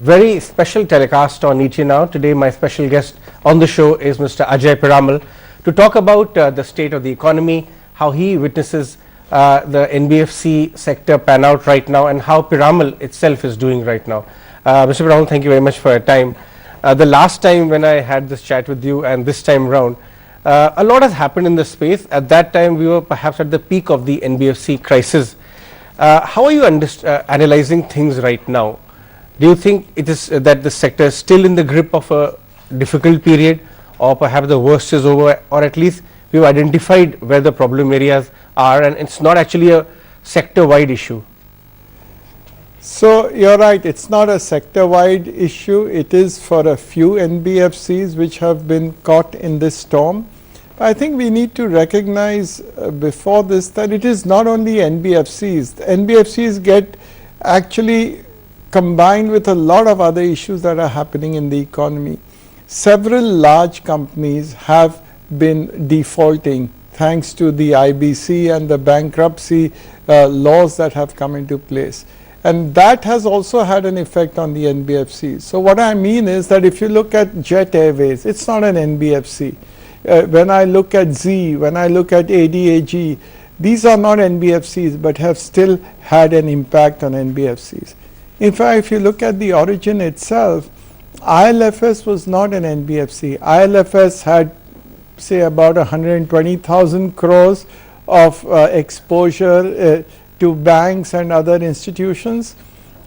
very special telecast on ET Now. Today my special guest on the show is Mr. Ajay Piramal to talk about the state of the economy, how he witnesses the NBFC sector pan out right now and how Piramal itself is doing right now. Mr. Piramal, thank you very much for your time. The last time when I had this chat with you and this time round, a lot has happened in the space. At that time we were perhaps at the peak of the NBFC crisis. How are you analyzing things right now? Do you think it is that the sector is still in the grip of a difficult period, or perhaps the worst is over, or at least we've identified where the problem areas are and it's not actually a sector wide issue? So you're right, it's not a sector wide issue. It is for a few NBFCs which have been caught in this storm. I think we need to recognize before this that it is not only NBFCs. The NBFCs get actually combined with a lot of other issues that are happening in the economy. Several large companies have been defaulting thanks to the IBC and the bankruptcy laws that have come into place. And that has also had an effect on the NBFCs. So what I mean is that if you look at Jet Airways, it's not an NBFC. When I look at Z, when I look at ADAG, these are not NBFCs but have still had an impact on NBFCs. In fact, if you look at the origin itself, ILFS was not an NBFC. ILFS had say about 120,000 crores of exposure to banks and other institutions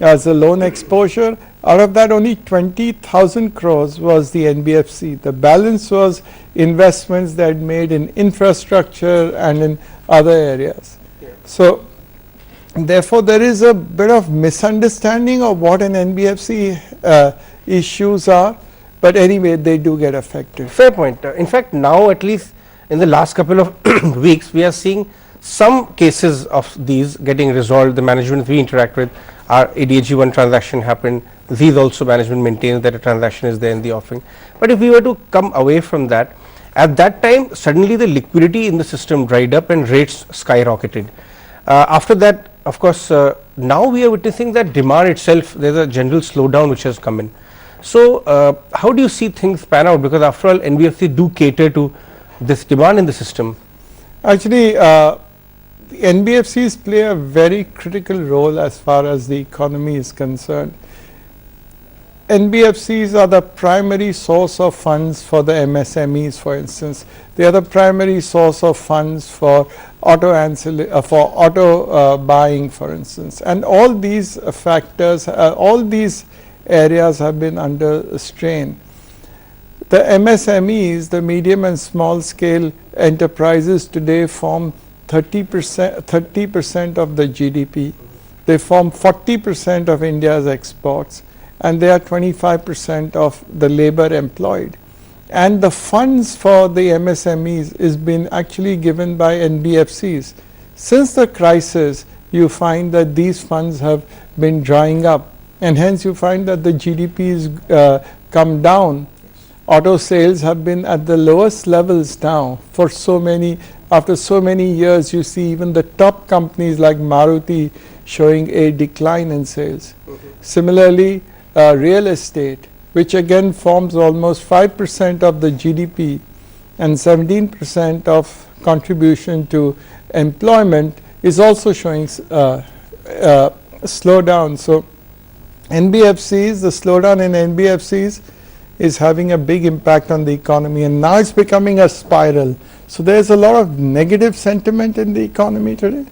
as a loan exposure. Out of that, only 20,000 crores was the NBFC. The balance was investments that made in infrastructure and in other areas. Yeah. So therefore, there is a bit of misunderstanding of what an NBFC issues are, but anyway, they do get affected. Fair point. In fact, now at least in the last couple of weeks, we are seeing some cases of these getting resolved. The management we interact with, our ADAG1 transaction happened. These also management maintains that a transaction is there in the offering. But if we were to come away from that, at that time suddenly the liquidity in the system dried up and rates skyrocketed. After that, of course, now we are witnessing that demand itself, there is a general slowdown which has come in. So how do you see things pan out, because after all NBFC do cater to this demand in the system? Actually, the NBFCs play a very critical role as far as the economy is concerned. NBFCs are the primary source of funds for the MSMEs, for instance. They are the primary source of funds for auto buying, for instance. And all these factors, all these areas have been under strain. The MSMEs, the medium and small scale enterprises, today form 30% of the GDP. They form 40% of India's exports, and they are 25% of the labor employed. And the funds for the MSMEs is been actually given by NBFCs. Since the crisis, you find that these funds have been drying up, and hence you find that the GDP has come down. Auto sales have been at the lowest levels now for so many. After so many years, you see even the top companies like Maruti showing a decline in sales. Similarly, real estate, which again forms almost 5% of the GDP and 17% of contribution to employment, is also showing slowdown. So NBFCs, the slowdown in NBFCs is having a big impact on the economy, and now it's becoming a spiral. So there's a lot of negative sentiment in the economy today.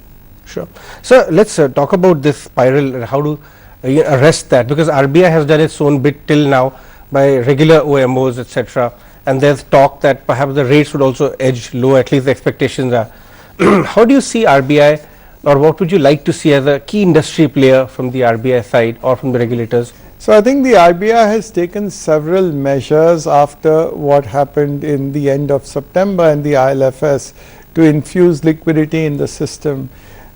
Sure. So let's talk about this spiral and how to arrest that, because RBI has done its own bit till now by regular OMOs, etc. And there's talk that perhaps the rates would also edge low, at least the expectations are. How do you see RBI, or what would you like to see as a key industry player from the RBI side or from the regulators? So I think the RBI has taken several measures after what happened in the end of September and the ILFS to infuse liquidity in the system.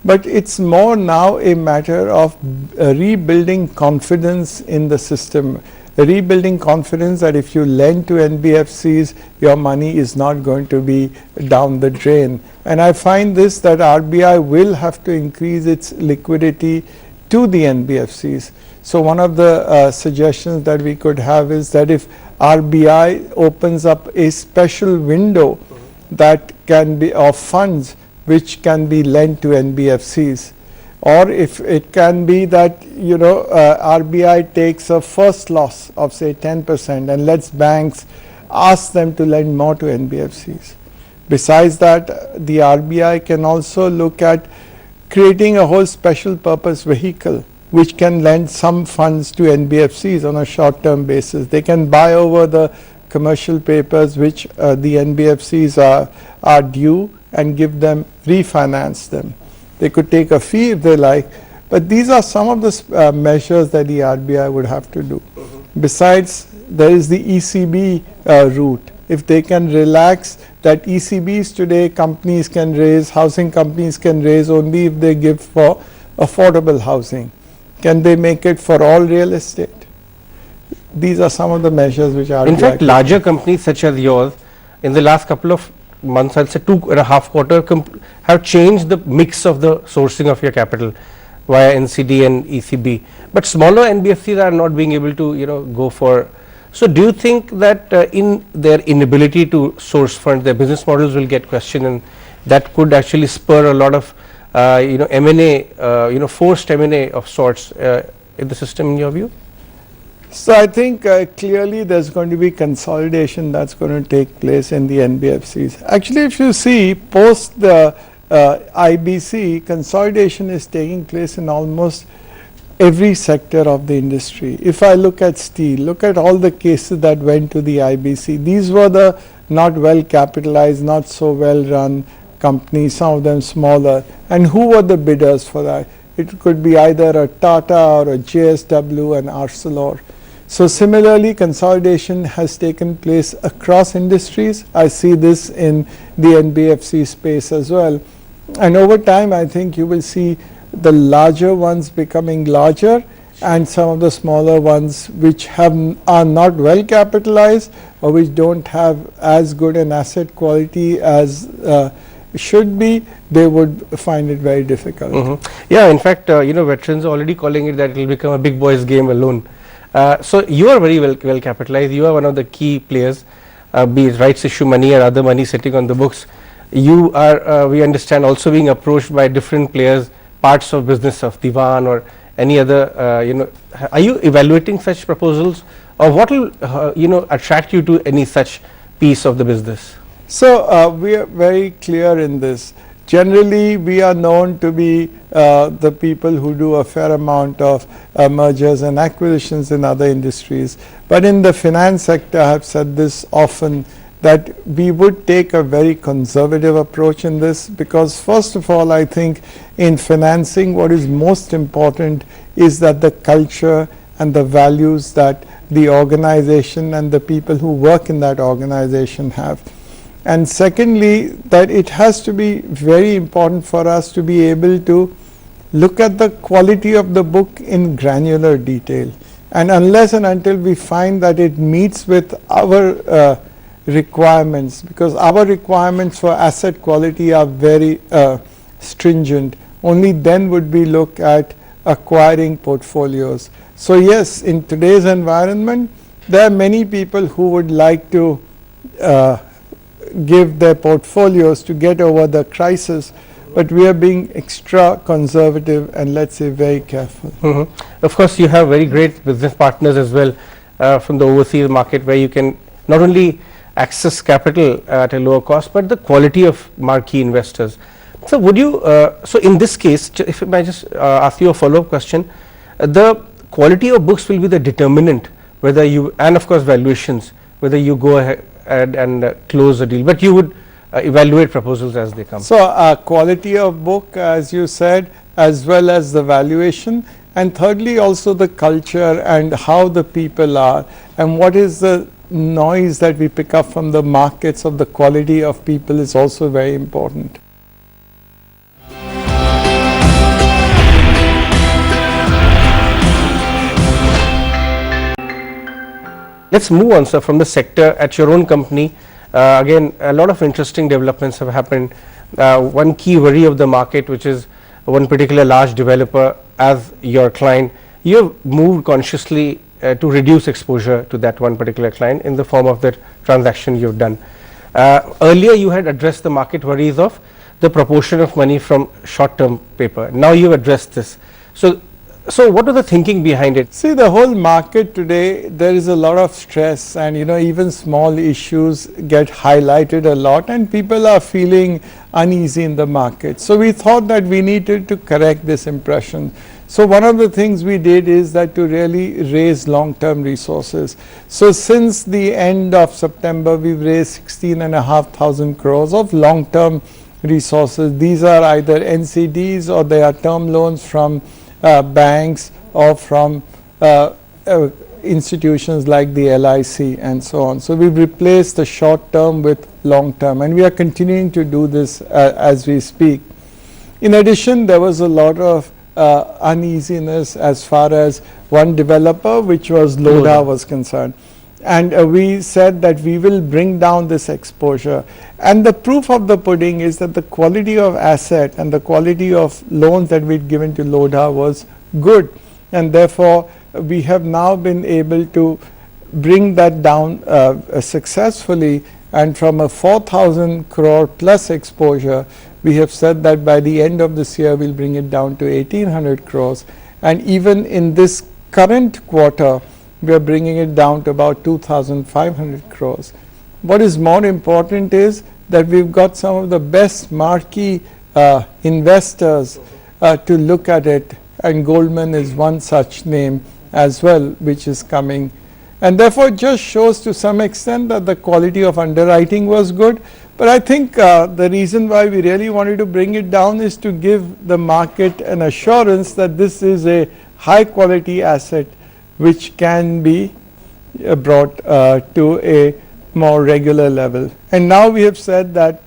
But it's more now a matter of rebuilding confidence in the system, rebuilding confidence that if you lend to NBFCs, your money is not going to be down the drain. And I find this, that RBI will have to increase its liquidity to the NBFCs. So one of the suggestions that we could have is that if RBI opens up a special window that can be of funds which can be lent to NBFCs, or if it can be that RBI takes a first loss of say 10% and lets banks ask them to lend more to NBFCs. Besides that, the RBI can also look at creating a whole special purpose vehicle which can lend some funds to NBFCs on a short term basis. They can buy over the commercial papers which the NBFCs are due and give them, refinance them. They could take a fee if they like, but these are some of the measures that the RBI would have to do. Besides, there is the ECB route. If they can relax that ECBs today, companies can raise, housing companies can raise only if they give for affordable housing. Can they make it for all real estate? These are some of the measures which are. In fact, larger companies such as yours, in the last couple of months, I'll say 2.5 quarters, have changed the mix of the sourcing of your capital via NCD and ECB. But smaller NBFCs are not being able to, go for. So do you think that in their inability to source funds, their business models will get questioned, and that could actually spur a lot of M&A, forced M&A of sorts in the system, in your view? So I think clearly there's going to be consolidation that's going to take place in the NBFCs. Actually, if you see post the IBC, consolidation is taking place in almost every sector of the industry. If I look at steel, look at all the cases that went to the IBC. These were the not well capitalized, not so well run companies, some of them smaller. And who were the bidders for that? It could be either a Tata or a JSW and Arcelor. So similarly, consolidation has taken place across industries. I see this in the NBFC space as well. And over time, I think you will see the larger ones becoming larger and some of the smaller ones which are not well capitalized or which don't have as good an asset quality as should be, they would find it very difficult. Yeah, in fact, veterans are already calling it that it will become a big boys game alone. So you are very well capitalized. You are one of the key players, be it rights issue money or other money sitting on the books. You are, we understand, also being approached by different players, parts of business of Diwan or any other, are you evaluating such proposals, or what will, attract you to any such piece of the business? So we are very clear in this. Generally, we are known to be the people who do a fair amount of mergers and acquisitions in other industries. But in the finance sector, I have said this often, that we would take a very conservative approach in this, because first of all, I think in financing, what is most important is that the culture and the values that the organization and the people who work in that organization have. And secondly, that it has to be very important for us to be able to look at the quality of the book in granular detail. And unless and until we find that it meets with our requirements, because our requirements for asset quality are very stringent, only then would we look at acquiring portfolios. So yes, in today's environment, there are many people who would like to give their portfolios to get over the crisis, but we are being extra conservative and, let's say, very careful. Of course, you have very great business partners as well from the overseas market, where you can not only access capital at a lower cost, but the quality of marquee investors. So would you, so in this case, if I just ask you a follow-up question, the quality of books will be the determinant whether you, and of course valuations, whether you go ahead and close a deal, but you would evaluate proposals as they come. So quality of book, as you said, as well as the valuation, and thirdly also the culture and how the people are, and what is the noise that we pick up from the markets of the quality of people is also very important. Let's move on, sir, from the sector at your own company. Again, a lot of interesting developments have happened. One key worry of the market, which is one particular large developer as your client, you have moved consciously to reduce exposure to that one particular client in the form of that transaction you have done. Earlier you had addressed the market worries of the proportion of money from short term paper. Now you have addressed this. So what was the thinking behind it? See, the whole market today, there is a lot of stress, and even small issues get highlighted a lot, and people are feeling uneasy in the market. So we thought that we needed to correct this impression. So one of the things we did is that to really raise long-term resources. So since the end of September, we've raised 16,500 crores of long-term resources. These are either NCDs or they are term loans from banks or from institutions like the LIC and so on. So we've replaced the short term with long term, and we are continuing to do this as we speak. In addition, there was a lot of uneasiness as far as one developer, which was Lodha, was concerned. And we said that we will bring down this exposure. And the proof of the pudding is that the quality of asset and the quality of loans that we'd given to Lodha was good. And therefore, we have now been able to bring that down successfully. And from a 4,000 crore plus exposure, we have said that by the end of this year, we'll bring it down to 1,800 crores. And even in this current quarter, we are bringing it down to about 2,500 crores. What is more important is that we've got some of the best marquee investors to look at it, and Goldman is one such name as well, which is coming. And therefore, it just shows to some extent that the quality of underwriting was good. But I think the reason why we really wanted to bring it down is to give the market an assurance that this is a high quality asset which can be brought to a more regular level. And now we have said that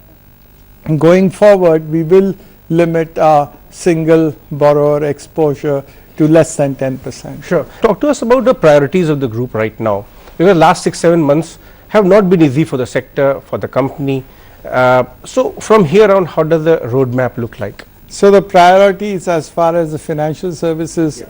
going forward, we will limit our single borrower exposure to less than 10%. Sure. Talk to us about the priorities of the group right now, because last 6-7 months have not been easy for the sector, for the company. So from here on, how does the roadmap look like? So the priorities as far as the financial services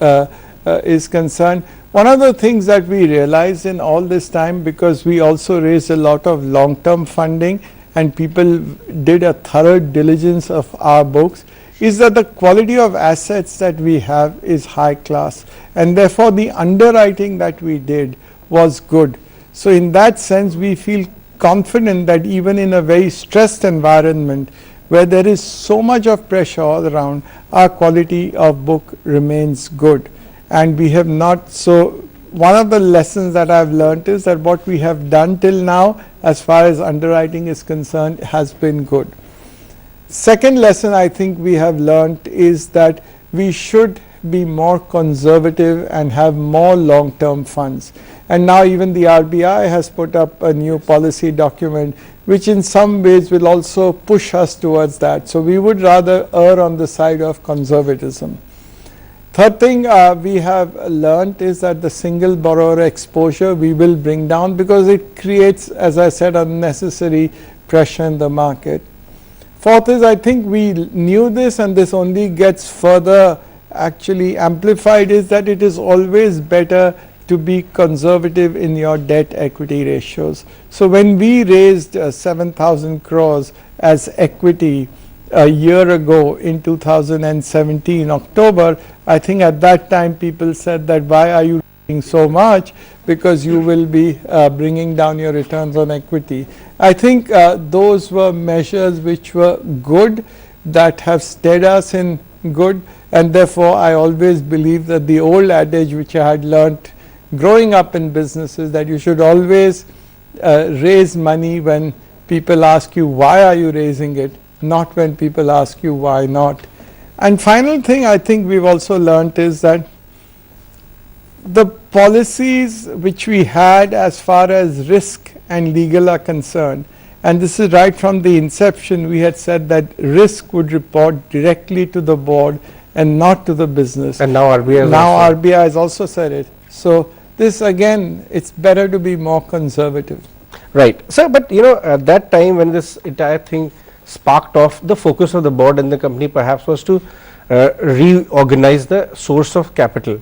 is concerned, one of the things that we realized in all this time, because we also raised a lot of long-term funding and people did a thorough diligence of our books, is that the quality of assets that we have is high class, and therefore the underwriting that we did was good. So in that sense, we feel confident that even in a very stressed environment where there is so much of pressure all around, our quality of book remains good. And we have not, so one of the lessons that I've learned is that what we have done till now as far as underwriting is concerned has been good. Second lesson I think we have learned is that we should be more conservative and have more long-term funds. And now even the RBI has put up a new policy document which in some ways will also push us towards that. So we would rather err on the side of conservatism. Third thing we have learned is that the single borrower exposure we will bring down because it creates, as I said, unnecessary pressure in the market. Fourth is, I think we knew this and this only gets further actually amplified, is that it is always better to be conservative in your debt equity ratios. So when we raised 7,000 crores as equity a year ago in 2017 October, I think at that time people said that why are you raising so much, because you will be bringing down your returns on equity. I think those were measures which were good, that have steered us in good, and therefore I always believe that the old adage which I had learnt growing up in businesses, that you should always raise money when people ask you why are you raising it, not when people ask you why not. And final thing I think we've also learnt is that the policies which we had as far as risk and legal are concerned, and this is right from the inception, we had said that risk would report directly to the board and not to the business. And now RBI has also said it. So this again, it's better to be more conservative. Right. So, but at that time when this entire thing sparked off, the focus of the board and the company perhaps was to reorganize the source of capital.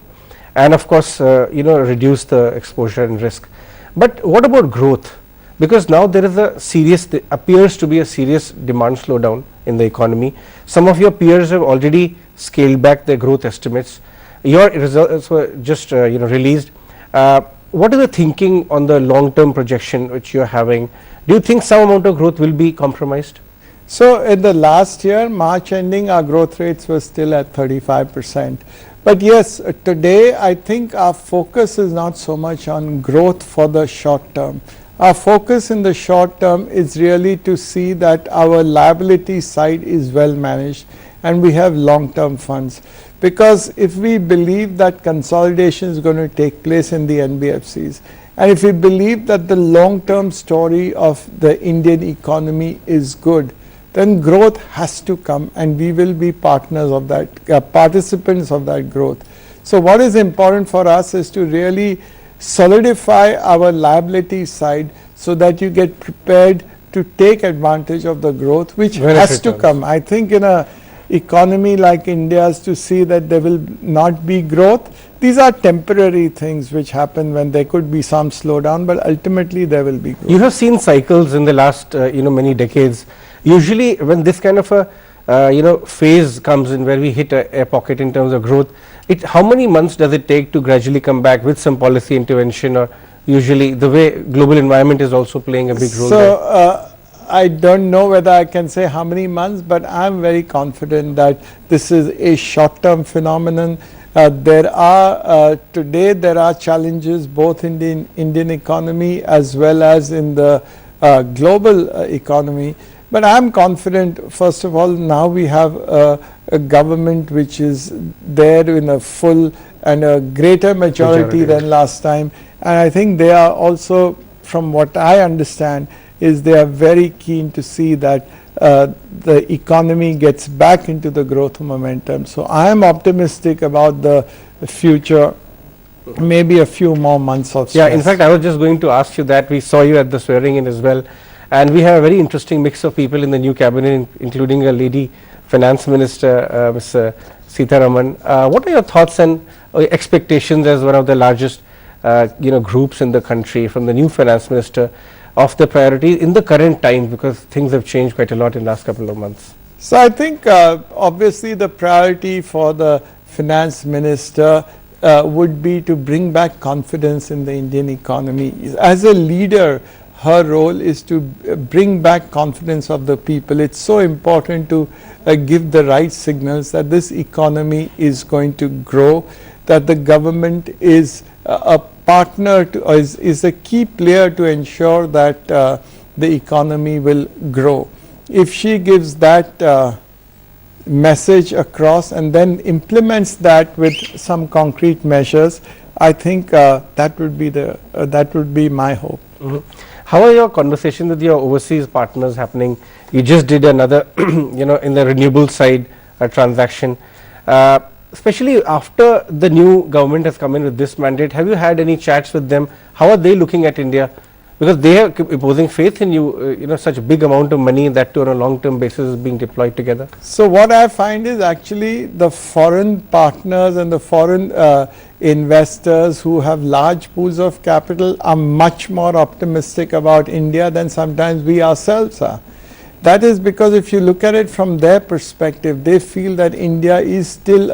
and of course reduce the exposure and risk. But what about growth? Because now there is appears to be a serious demand slowdown in the economy. Some of your peers have already scaled back their growth estimates. Your results were just released. What is the thinking on the long term projection which you are having? Do you think some amount of growth will be compromised? So in the last year, March ending, our growth rates were still at 35%. But yes, today I think our focus is not so much on growth for the short term. Our focus in the short term is really to see that our liability side is well managed and we have long term funds. Because if we believe that consolidation is going to take place in the NBFCs, and if we believe that the long term story of the Indian economy is good, then growth has to come and we will be partners of that, participants of that growth. So what is important for us is to really solidify our liability side so that you get prepared to take advantage of the growth which has to come. I think in a economy like India's, to see that there will not be growth, these are temporary things which happen when there could be some slowdown, but ultimately there will be growth. You have seen cycles in the last many decades. Usually when this kind of a phase comes in where we hit a air pocket in terms of growth, how many months does it take to gradually come back with some policy intervention, or usually the way global environment is also playing a big role there? So I don't know whether I can say how many months, but I'm very confident that this is a short term phenomenon. Today there are challenges both in the Indian economy as well as in the global economy. But I'm confident, first of all, now we have a government which is there in a full and a greater majority than last time. And I think they are also, from what I understand, is they are very keen to see that the economy gets back into the growth momentum. So I am optimistic about the future, maybe a few more months of stress. Yeah, in fact, I was just going to ask you that. We saw you at the swearing in as well. And we have a very interesting mix of people in the new cabinet, including a lady finance minister, Ms. Sitharaman. What are your thoughts and expectations as one of the largest groups in the country from the new finance minister of the priority in the current time, because things have changed quite a lot in the last couple of months? So I think obviously the priority for the finance minister would be to bring back confidence in the Indian economy. As a leader, her role is to bring back confidence of the people. It's so important to give the right signals that this economy is going to grow, that the government is a partner to, or is a key player to ensure that the economy will grow. If she gives that message across and then implements that with some concrete measures, I think that would be my hope. Mm-hmm. How are your conversations with your overseas partners happening? You just did another, in the renewable side transaction. Especially after the new government has come in with this mandate, have you had any chats with them? How are they looking at India? Because they are imposing faith in you, such a big amount of money that on a long term basis is being deployed together. So what I find is actually the foreign partners and the foreign investors who have large pools of capital are much more optimistic about India than sometimes we ourselves are. That is because if you look at it from their perspective, they feel that India is still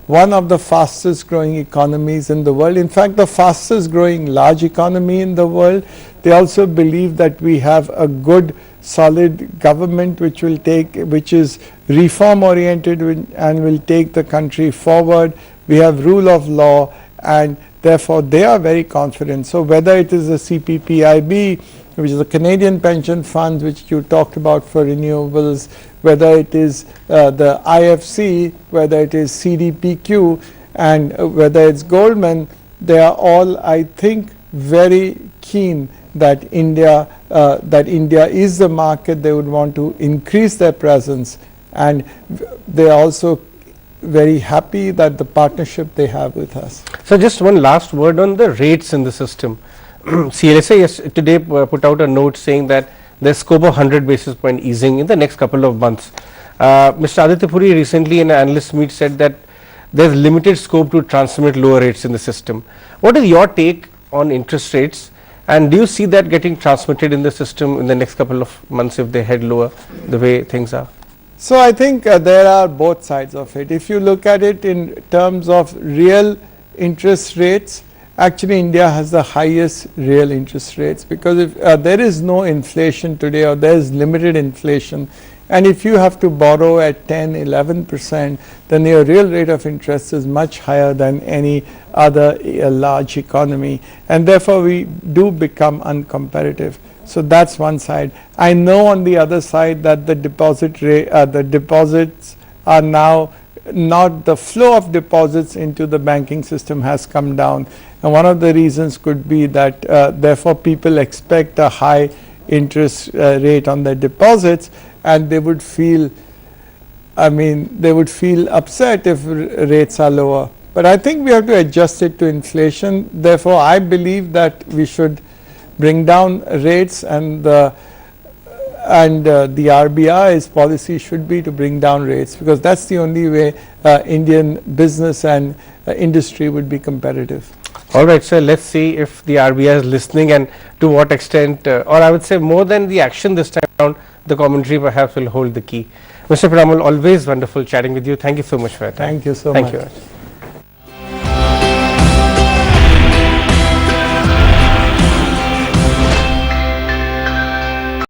one of the fastest growing economies in the world. In fact, the fastest growing large economy in the world. They also believe that we have a good solid government which is reform oriented and will take the country forward. We have rule of law, and therefore they are very confident. So whether it is the CPPIB, which is the Canadian pension fund which you talked about for renewables, whether it is the IFC, whether it is CDPQ, and whether it's Goldman, they are all, I think, very keen that India is the market. They would want to increase their presence, and they are also very happy that the partnership they have with us. So just one last word on the rates in the system. CLSA today put out a note saying that there's scope of 100 basis point easing in the next couple of months. Mr. Aditya Puri recently in an analyst meet said that there's limited scope to transmit lower rates in the system. What is your take on interest rates, and do you see that getting transmitted in the system in the next couple of months if they head lower the way things are? So I think there are both sides of it. If you look at it in terms of real interest rates, actually India has the highest real interest rates, because if there is no inflation today, or there is limited inflation, and if you have to borrow at 10-11%, then your real rate of interest is much higher than any other large economy, and therefore we do become uncompetitive. So that's one side. I know on the other side that the deposit rate, the deposits are now not, the flow of deposits into the banking system has come down, and one of the reasons could be that therefore people expect a high interest rate on their deposits, and they would feel, they would feel upset if rates are lower. But I think we have to adjust it to inflation. Therefore, I believe that we should bring down rates, and the RBI's policy should be to bring down rates, because that's the only way Indian business and industry would be competitive. All right, sir, let's see if the RBI is listening, and to what extent, or I would say more than the action this time around, the commentary perhaps will hold the key. Mr. Piramal, always wonderful chatting with you. Thank you so much for your time. Thank you so much. Thank you.